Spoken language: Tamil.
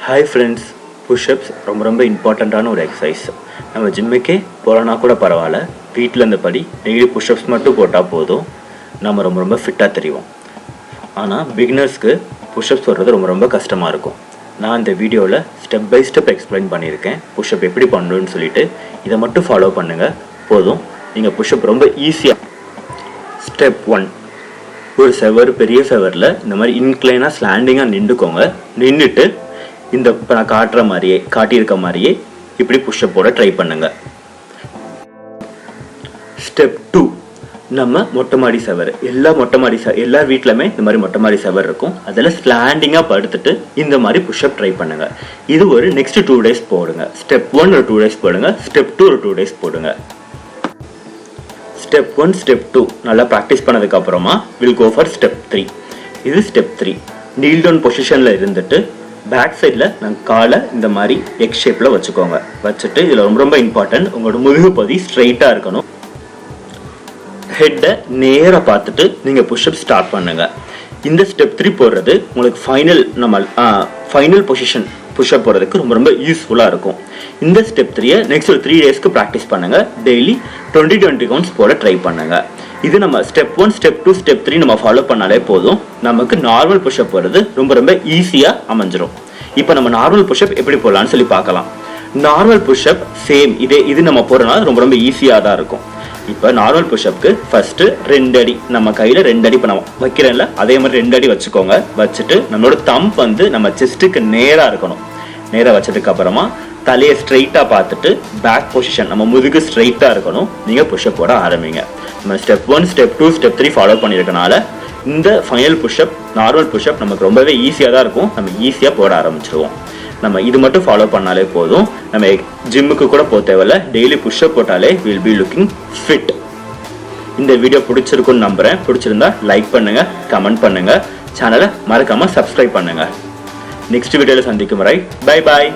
Hi friends, push-ups ரொம்ப இம்பார்ட்டண்ட்டான ஒரு எக்ஸசைஸ். நம்ம ஜிம்முக்கே போகலனா கூட பரவாயில்ல, வீட்டில் இருந்தபடி டெய்லி புஷ்அப்ஸ் மட்டும் போட்டால் போதும், நம்ம ரொம்ப ஃபிட்டாக தெரியும். ஆனால் பிகினர்ஸ்க்கு புஷ்அப்ஸ் வர்றது ரொம்ப கஷ்டமாக இருக்கும். நான் இந்த வீடியோவில் ஸ்டெப் பை ஸ்டெப் எக்ஸ்பிளைன் பண்ணியிருக்கேன் புஷ்அப் எப்படி பண்ணணும்னு சொல்லிட்டு. இதை மட்டும் ஃபாலோ பண்ணுங்கள் போதும், நீங்கள் புஷ்அப் ரொம்ப ஈஸியாக. ஸ்டெப் 1, ஒரு செவர், பெரிய செவரில் இந்த மாதிரி இன்க்ளைனாக ஸ்லாண்டிங்காக நின்றுக்கோங்க. நின்றுட்டு இந்த இப்போ நான் காட்டியிருக்க மாதிரியே இப்படி புஷ்அப் போட ட்ரை பண்ணுங்க. ஸ்டெப் 2, நம்ம மொட்டை மாடி செவர், எல்லா வீட்லையுமே இந்த மாதிரி மொட்டை மாடி செவர் இருக்கும். அதில் ஸ்லாண்டிங்காக படுத்துட்டு இந்த மாதிரி புஷ்அப் ட்ரை பண்ணுங்க. இது ஒரு நெக்ஸ்ட் 2 days போடுங்க. ஸ்டெப் 1 ஒரு 2 days போடுங்க, ஸ்டெப் 2 ஒரு 2 days போடுங்க. ஸ்டெப் 1, ஸ்டெப் 2 நல்லா ப்ராக்டிஸ் பண்ணதுக்கு அப்புறமா வில் கோ ஃபார் ஸ்டெப் 3. இது ஸ்டெப் 3. நீல் டவுன் பொசிஷனில் இருந்துட்டு பேக் சைடில் நாங்கள் காலை இந்த மாதிரி எக்ஸ் ஷேப்பில் வச்சுக்கோங்க. வச்சுட்டு இதில் ரொம்ப இம்பார்ட்டன்ட், உங்களோட முதுகு பகுதி ஸ்ட்ரைட்டாக இருக்கணும். ஹெட்டை நேராக பார்த்துட்டு நீங்கள் புஷ்அப் ஸ்டார்ட் பண்ணுங்க. இந்த ஸ்டெப் 3 போடுறது உங்களுக்கு ஃபைனல் பொசிஷன் புஷ்அப் போடுறதுக்கு ரொம்ப யூஸ்ஃபுல்லாக இருக்கும். இந்த ஸ்டெப் 3 நெக்ஸ்ட் ஒரு 3 daysக்கு ப்ராக்டிஸ் பண்ணுங்க. டெய்லி 20 கவுண்ட்ஸ் போட ட்ரை பண்ணுங்க. இது நம்ம ஸ்டெப் 1, ஸ்டெப் 2, ஸ்டெப் 3 நம்ம ஃபாலோ பண்ணாலே போதும், நமக்கு நார்மல் புஷ்அப் போடுறது ரொம்ப ஈஸியாக அமைஞ்சிரும். இப்போ நம்ம நார்மல் புஷ்அப் எப்படி போடலாம்னு சொல்லி பார்க்கலாம். நார்மல் புஷ்அப் சேம் இது நம்ம போடுறதுனால ரொம்ப ஈஸியாக தான் இருக்கும். இப்போ நார்மல் புஷ்அப்க்கு ஃபர்ஸ்ட் 2 அடி, நம்ம கையில் 2 அடி இப்போ நம்ம வைக்கிறேன்ல அதே மாதிரி 2 அடி வச்சுக்கோங்க. வச்சுட்டு நம்மளோட தம்ப் வந்து நம்ம செஸ்ட்டுக்கு நேராக இருக்கணும். நேராக வச்சதுக்கு அப்புறமா தலையை ஸ்ட்ரைட்டாக பார்த்துட்டு பேக் பொசிஷன் நம்ம முதுகு ஸ்ட்ரைட்டாக இருக்கணும். நீங்கள் புஷ்அப் போட ஆரம்பிங்க. நம்ம ஸ்டெப் 1, ஸ்டெப் 2, ஸ்டெப் 3 ஃபாலோ பண்ணியிருக்கனால இந்த ஃபைனல் புஷ்அப், நார்மல் புஷ்அப் நமக்கு ரொம்பவே ஈஸியாக தான் இருக்கும். நம்ம ஈஸியாக போட ஆரம்பிச்சிடுவோம். நம்ம இது மட்டும் ஃபாலோ பண்ணாலே போதும், நம்ம ஜிம்முக்கு கூட போக தேவையில்ல, டெய்லி புஷ்அப் போட்டாலே வில் பி லுக்கிங் ஃபிட். இந்த வீடியோ பிடிச்சிருக்குன்னு நம்புகிறேன். பிடிச்சிருந்தா லைக் பண்ணுங்கள், கமெண்ட் பண்ணுங்கள், சேனலை மறக்காமல் சப்ஸ்கிரைப் பண்ணுங்கள். நெக்ஸ்ட் வீடியோவில் சந்திக்கும் வரை பை பாய்.